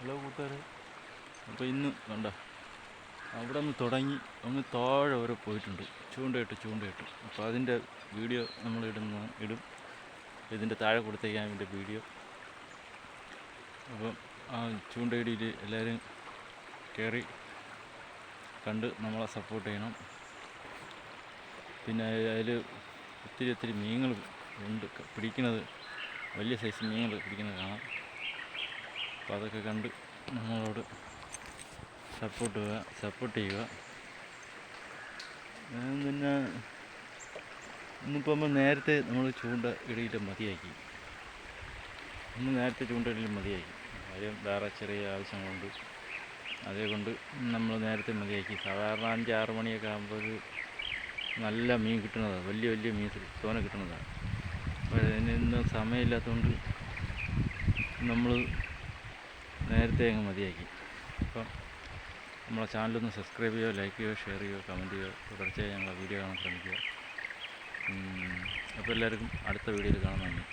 Hello കൂട്ടുകാരെ, അപ്പോൾ ഇന്ന് കണ്ട അവിടെ നിന്ന് തുടങ്ങി അങ്ങ് താഴെ വരെ പോയിട്ടുണ്ട്. ചൂണ്ടയിട്ട് അപ്പോൾ അതിൻ്റെ വീഡിയോ നമ്മൾ ഇടും. ഇതിൻ്റെ താഴെ കൊടുത്തേക്കാൻ അതിൻ്റെ വീഡിയോ. അപ്പം ആ ചൂണ്ടയിടിയിൽ എല്ലാവരും കയറി കണ്ട് നമ്മളെ സപ്പോർട്ട് ചെയ്യണം. പിന്നെ അതിൽ ഒത്തിരി മീനുകൾ ഉണ്ട് പിടിക്കുന്നത്, വലിയ സൈസ് മീനുകൾ പിടിക്കുന്നത് കാണാം. അപ്പോൾ അതൊക്കെ കണ്ട് നമ്മളോട് സപ്പോർട്ട് ചെയ്യുക. പിന്നെ ഇന്നിപ്പോൾ നമ്മൾ നേരത്തെ ചൂണ്ട ഇടയിൽ മതിയാക്കി. കാര്യം വേറെ ചെറിയ ആവശ്യങ്ങളുണ്ട്, അതേകൊണ്ട് നമ്മൾ നേരത്തെ മതിയാക്കി. സാധാരണ 5-6 മണിയൊക്കെ ആകുമ്പോൾ ഒരു നല്ല മീൻ കിട്ടുന്നതാണ്, വലിയ മീൻ തോനെ കിട്ടുന്നതാണ്. അപ്പോൾ അതിനൊന്നും സമയമില്ലാത്തതുകൊണ്ട് നമ്മൾ നേരത്തെ അങ്ങ് മതിയാക്കി. അപ്പം നമ്മളെ ചാനലൊന്ന് സബ്സ്ക്രൈബ് ചെയ്യുക, ലൈക്ക് ചെയ്യുക, ഷെയർ ചെയ്യുക, കമൻറ്റ് ചെയ്യുക. തുടർച്ചയായി ഞങ്ങളെ വീഡിയോ കാണാൻ ശ്രമിക്കുക. അപ്പോൾ എല്ലാവർക്കും അടുത്ത വീഡിയോയിൽ കാണാൻ നന്ദി.